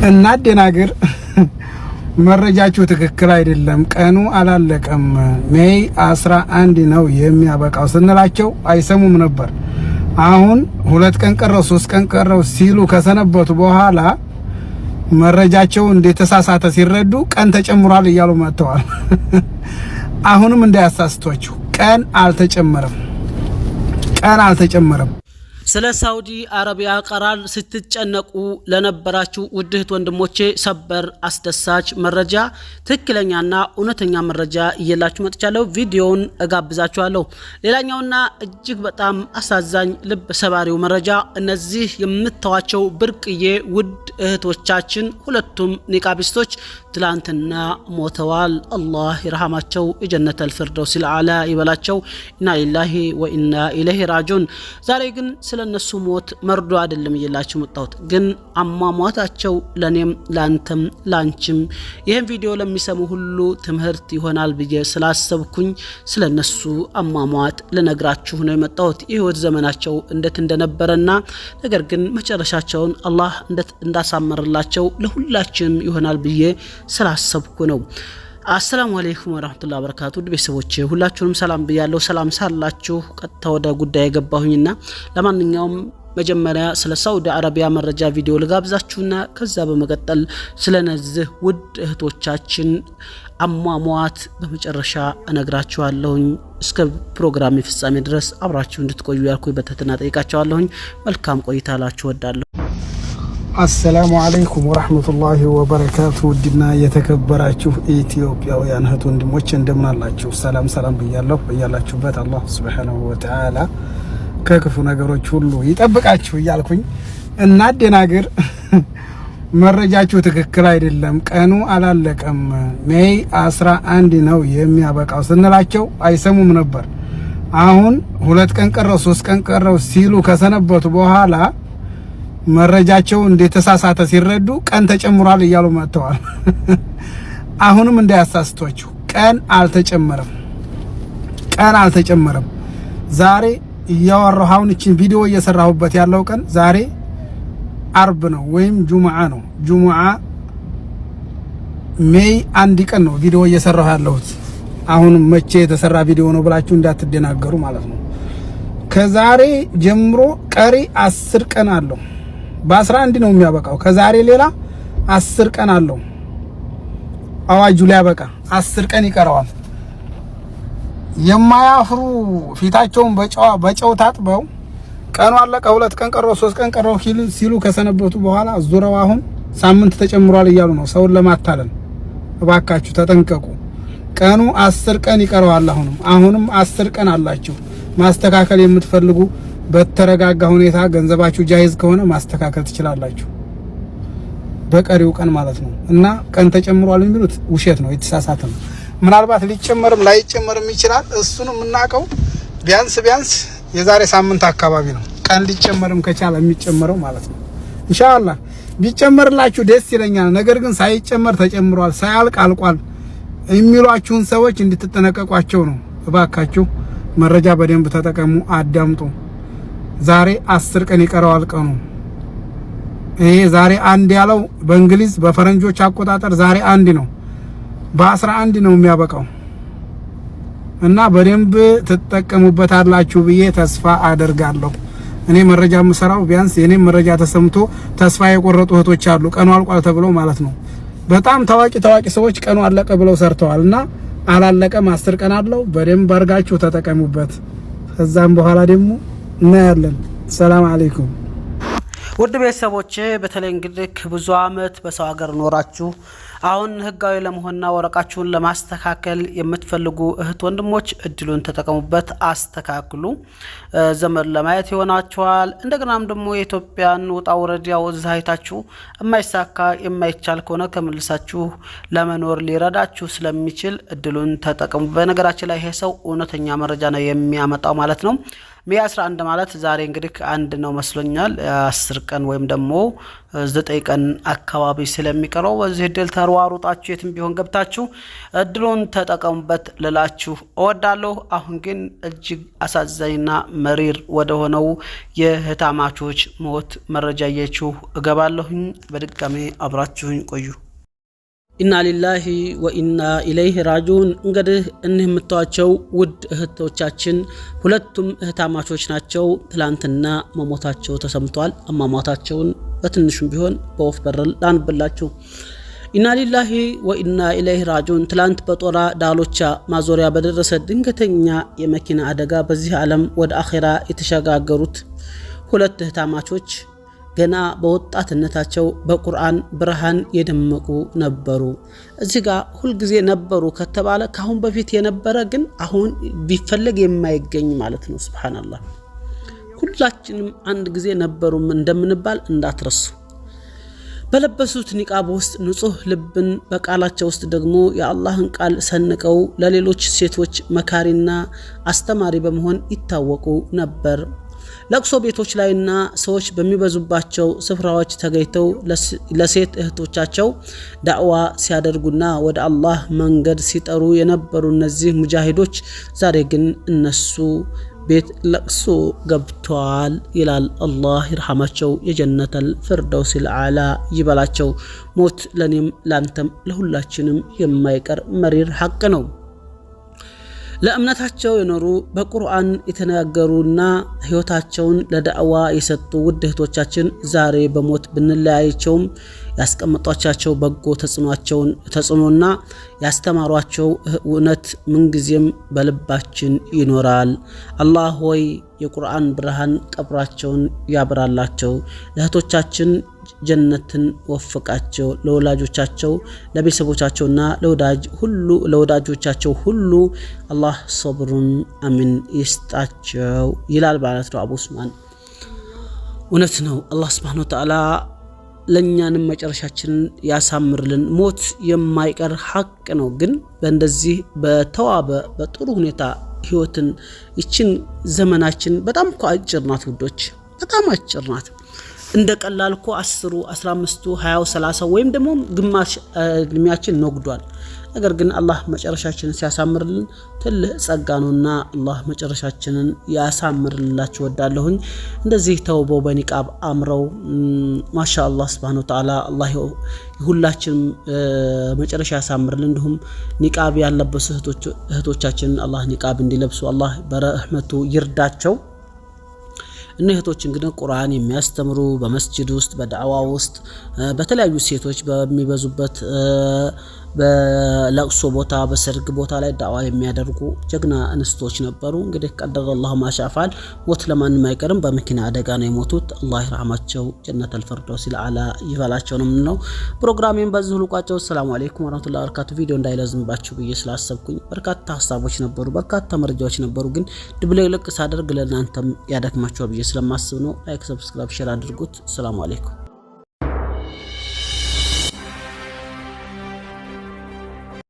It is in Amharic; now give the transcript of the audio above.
እናደናግር መረጃችሁ ትክክል አይደለም፣ ቀኑ አላለቀም፣ ሜይ 11 ነው የሚያበቃው ስንላቸው አይሰሙም ነበር። አሁን 2 ቀን ቀረው 3 ቀን ቀረው ሲሉ ከሰነበቱ በኋላ መረጃቸው እንደተሳሳተ ሲረዱ ቀን ተጨምሯል እያሉ መጥተዋል። አሁንም እንዳያሳስቷችሁ ቀን አልተጨመረም። ስለ ሳውዲ አረቢያ ቀራር ስትጨነቁ ለነበራችሁ ውድ እህት ወንድሞቼ ሰበር አስደሳች መረጃ ትክክለኛና እውነተኛ መረጃ እየላችሁ መጥቻለሁ። ቪዲዮውን እጋብዛችኋለሁ። ሌላኛውና እጅግ በጣም አሳዛኝ ልብ ሰባሪው መረጃ እነዚህ የምታዋቸው ብርቅዬ ውድ እህቶቻችን ሁለቱም ኒቃቢስቶች ትላንትና ሞተዋል። አላህ ይርሐማቸው፣ የጀነተል ፊርደውስ አልአላ ይበላቸው። ኢና ሊላሂ ወኢና ኢለይሂ ራጂዑን። ዛሬ ግን ስለነሱ ሞት መርዶ አይደለም እየላችሁ መጣሁት፣ ግን አሟሟታቸው ለኔም ላንተም ላንቺም ይሄን ቪዲዮ ለሚሰሙ ሁሉ ትምህርት ይሆናል ብዬ ስላሰብኩኝ ስለነሱ አሟሟት ልነግራችሁ ነው የመጣሁት። የህይወት ዘመናቸው እንዴት እንደነበረና ነገር ግን መጨረሻቸውን አላህ እንዴት እንዳሳመረላቸው ለሁላችንም ይሆናል ብዬ ስላሰብኩ ነው። አሰላሙ አለይኩም ወራህመቱላሂ ወበረካቱ። ቤተሰቦቼ ሁላችሁንም ሰላም ብያለሁ። ሰላም ሳላችሁ ቀጥታ ወደ ጉዳይ ገባሁኝና ለማንኛውም መጀመሪያ ስለ ሳውዲ አረቢያ መረጃ ቪዲዮ ልጋብዛችሁና ከዛ በመቀጠል ስለነዚህ ውድ እህቶቻችን አሟሟት በመጨረሻ እነግራችኋለሁኝ። እስከ ፕሮግራም ፍጻሜ ድረስ አብራችሁ እንድትቆዩ ያልኩኝ በትህትና ጠይቃችኋለሁኝ። መልካም ቆይታ ላችሁ ወዳለሁ። አሰላሙ አለይኩም ወራህመቱላሂ ወበረካቱ። ውድና የተከበራችሁ ኢትዮጵያውያን እህት ወንድሞች እንደምን አላችሁ? ሰላም ብያለሁ። በያላችሁበት አላህ ሱብሓነሁ ወተዓላ ከክፉ ነገሮች ሁሉ ይጠብቃችሁ እያልኩኝ እናደናግር መረጃችሁ ትክክል አይደለም፣ ቀኑ አላለቀም፣ ሜይ 11 ነው የሚያበቃው ስንላቸው አይሰሙም ነበር። አሁን 2 ቀን ቀረው 3 ቀን ቀረው ሲሉ ከሰነበቱ በኋላ መረጃቸው እንደተሳሳተ ሲረዱ ቀን ተጨምሯል እያሉ መጥተዋል። አሁንም እንዳያሳስቷችሁ ቀን አልተጨመረም። ዛሬ እያወራሁ አሁን እቺን ቪዲዮ እየሰራሁበት ያለው ቀን ዛሬ አርብ ነው ወይም ጁሙዓ ነው። ጁሙዓ ሜይ 1 ቀን ነው ቪዲዮ እየሰራሁ ያለሁት። አሁን መቼ የተሰራ ቪዲዮ ነው ብላችሁ እንዳትደናገሩ ማለት ነው። ከዛሬ ጀምሮ ቀሪ 10 ቀን አለው። በ11 ነው የሚያበቃው። ከዛሬ ሌላ 10 ቀን አለው። አዋጁ ላይ ያበቃ 10 ቀን ይቀረዋል። የማያፍሩ ፊታቸውን በጨው ታጥበው ቀኑ አለቀ 2 ቀን ቀረው 3 ቀን ቀረው ሲሉ ከሰነበቱ በኋላ ዙረው አሁን ሳምንት ተጨምሯል እያሉ ነው ሰውን ለማታለል። እባካችሁ ተጠንቀቁ። ቀኑ 10 ቀን ይቀረዋል። አሁንም 10 ቀን አላችሁ። ማስተካከል የምትፈልጉ በተረጋጋ ሁኔታ ገንዘባችሁ ጃይዝ ከሆነ ማስተካከል ትችላላችሁ፣ በቀሪው ቀን ማለት ነው። እና ቀን ተጨምሯል የሚሉት ውሸት ነው፣ የተሳሳተ ነው። ምናልባት ሊጨመርም ላይጨመርም ይችላል። እሱንም እናቀው ቢያንስ የዛሬ ሳምንት አካባቢ ነው ቀን ሊጨመርም ከቻለ የሚጨመረው ማለት ነው። ኢንሻአላህ ቢጨመርላችሁ ደስ ይለኛል። ነገር ግን ሳይጨመር ተጨምሯል፣ ሳያልቅ አልቋል የሚሏችሁን ሰዎች እንድትጠነቀቋቸው ነው። እባካችሁ መረጃ በደንብ ተጠቀሙ፣ አዳምጡ። ዛሬ 10 ቀን ይቀረዋል ቀኑ። ይሄ ዛሬ 1 ያለው በእንግሊዝ በፈረንጆች አቆጣጠር ዛሬ 1 ነው፣ በ11 ነው የሚያበቃው እና በደንብ ትጠቀሙበታላችሁ ብዬ ተስፋ አደርጋለሁ። እኔ መረጃ የምሰራው ቢያንስ የኔ መረጃ ተሰምቶ ተስፋ የቆረጡ እህቶች አሉ፣ ቀኑ አልቋል ተብለው ማለት ነው። በጣም ታዋቂ ሰዎች ቀኑ አለቀ ብለው ሰርተዋልና አላለቀም፣ 10 ቀን አለው። በደንብ አርጋችሁ ተጠቀሙበት። ከዛም በኋላ ደግሞ እናያለን። ሰላም አለይኩም ውድ ቤተሰቦቼ። በተለይ እንግዲህ ብዙ አመት በሰው ሀገር ኖራችሁ አሁን ህጋዊ ለመሆንና ወረቃችሁን ለማስተካከል የምትፈልጉ እህት ወንድሞች እድሉን ተጠቀሙበት፣ አስተካክሉ። ዘመን ለማየት ይሆናችኋል። እንደገናም ደግሞ የኢትዮጵያን ውጣ ውረድ ያው አይታችሁ የማይሳካ የማይቻል ከሆነ ከመልሳችሁ ለመኖር ሊረዳችሁ ስለሚችል እድሉን ተጠቀሙ። በነገራችን ላይ ይሄ ሰው እውነተኛ መረጃ ነው የሚያመጣው ማለት ነው። ሜይ 11 ማለት ዛሬ እንግዲህ አንድ ነው መስሎኛል 10 ቀን ወይም ደግሞ 9 ቀን አካባቢ ስለሚቀረው በዚህ እድል ተሯሩጣችሁ የትም ቢሆን ገብታችሁ እድሉን ተጠቀሙበት ልላችሁ እወዳለሁ። አሁን ግን እጅግ አሳዛኝና መሪር ወደ ሆነው የህታማቾች ሞት መረጃ እየችሁ እገባለሁኝ። በድጋሜ አብራችሁኝ ቆዩ። ኢና ሊላሂ ወኢና ኢለይሂ ራጂዑን። እንግዲህ እነዚህ የምታዩቸው ውድ እህቶቻችን ሁለቱም እህታማቾች ናቸው። ትላንትና መሞታቸው ተሰምቷል። አሟሟታቸውን በትንሹም ቢሆን በወፍ በረር ላንብላችሁ። ኢና ሊላሂ ወኢና ኢለይሂ ራጂዑን። ትላንት በጦራ ዳሎቻ ማዞሪያ በደረሰ ድንገተኛ የመኪና አደጋ በዚህ ዓለም ወደ አኺራ የተሸጋገሩት ሁለት እህታማቾች ገና በወጣትነታቸው በቁርአን ብርሃን የደመቁ ነበሩ። እዚህ ጋር ሁሉ ጊዜ ነበሩ ከተባለ ካሁን በፊት የነበረ ግን አሁን ቢፈለግ የማይገኝ ማለት ነው። ሱብሃንአላህ። ሁላችንም አንድ ጊዜ ነበሩም እንደምንባል እንዳትረሱ። በለበሱት ኒቃብ ውስጥ ንጹህ ልብን በቃላቸው ውስጥ ደግሞ የአላህን ቃል ሰንቀው ለሌሎች ሴቶች መካሪና አስተማሪ በመሆን ይታወቁ ነበር። ለቅሶ ቤቶች ላይና ሰዎች በሚበዙባቸው ስፍራዎች ተገኝተው ለሴት እህቶቻቸው ዳዕዋ ሲያደርጉና ወደ አላህ መንገድ ሲጠሩ የነበሩ እነዚህ ሙጃሂዶች ዛሬ ግን እነሱ ቤት ለቅሶ ገብተዋል ይላል። አላህ ይርሐማቸው፣ የጀነተል ፊርደውስ አልአላ ይበላቸው። ሞት ለኔም ላንተም ለሁላችንም የማይቀር መሪር ሐቅ ነው። ለእምነታቸው የኖሩ በቁርአን የተናገሩና ህይወታቸውን ለዳዕዋ የሰጡ ውድ እህቶቻችን ዛሬ በሞት ብንለያያቸውም ያስቀመጧቸው በጎ ተጽዕኖና ያስተማሯቸው እውነት ምንጊዜም በልባችን ይኖራል። አላህ ሆይ የቁርአን ብርሃን ቀብራቸውን ያብራላቸው፣ ለእህቶቻችን ጀነትን ወፍቃቸው፣ ለወላጆቻቸው ለቤተሰቦቻቸውና ለወዳጆቻቸው ሁሉ አላህ ሶብሩን አሚን ይስጣቸው ይላል ማለት ነው አቡ ኡስማን። እውነት ነው። አላህ Subhanahu Wa Ta'ala ለኛንም መጨረሻችንን ያሳምርልን። ሞት የማይቀር ሐቅ ነው። ግን በእንደዚህ በተዋበ በጥሩ ሁኔታ ህይወትን ይችን ዘመናችን በጣም አጭር ናት ውዶች፣ በጣም አጭር ናት። እንደ ቀላል እኮ 10 15 20 30 ወይም ደግሞ ግማሽ እድሜያችን ነግዷል። ነገር ግን አላህ መጨረሻችንን ሲያሳምርልን ትልቅ ጸጋ ነውና አላህ መጨረሻችንን ያሳምርላችሁ ወዳለሁኝ። እንደዚህ ተውበው በኒቃብ አምረው ማሻአላህ Subhanahu Wa Ta'ala አላህ ሁላችንም መጨረሻ ያሳምርልን። እንዲሁም ኒቃብ ያለበሱ እህቶቻችን አላህ ኒቃብ እንዲለብሱ አላህ በረህመቱ ይርዳቸው። እነህቶች እንግዲህ ቁርአን የሚያስተምሩ በመስጂድ ውስጥ በዳዕዋ ውስጥ በተለያዩ ሴቶች በሚበዙበት በለቅሶ ቦታ በሰርግ ቦታ ላይ ዳዕዋ የሚያደርጉ ጀግና እንስቶች ነበሩ። እንግዲህ ቀደረ አላህ ማሻፋል። ሞት ለማንም አይቀርም። በመኪና አደጋ ነው የሞቱት። አላህ ይርሐማቸው፣ ጀነተል ፊርደውስ አልአላ ይበላቸው ነው። ፕሮግራሜን በዚሁ ልቋጨው። ሰላም አለይኩም ወራህመቱላሂ ወበረካቱ። ቪዲዮ እንዳይለዝምባችሁ ብዬ ስላሰብኩኝ በርካታ ሐሳቦች ነበሩ፣ በርካታ መረጃዎች ነበሩ። ግን ድብልቅልቅ ሳደርግ ለእናንተም ያደክማችኋል ብዬ ስለማስብ ነው። ላይክ፣ ሰብስክራይብ፣ ሼር አድርጉት። ሰላም አለይኩም።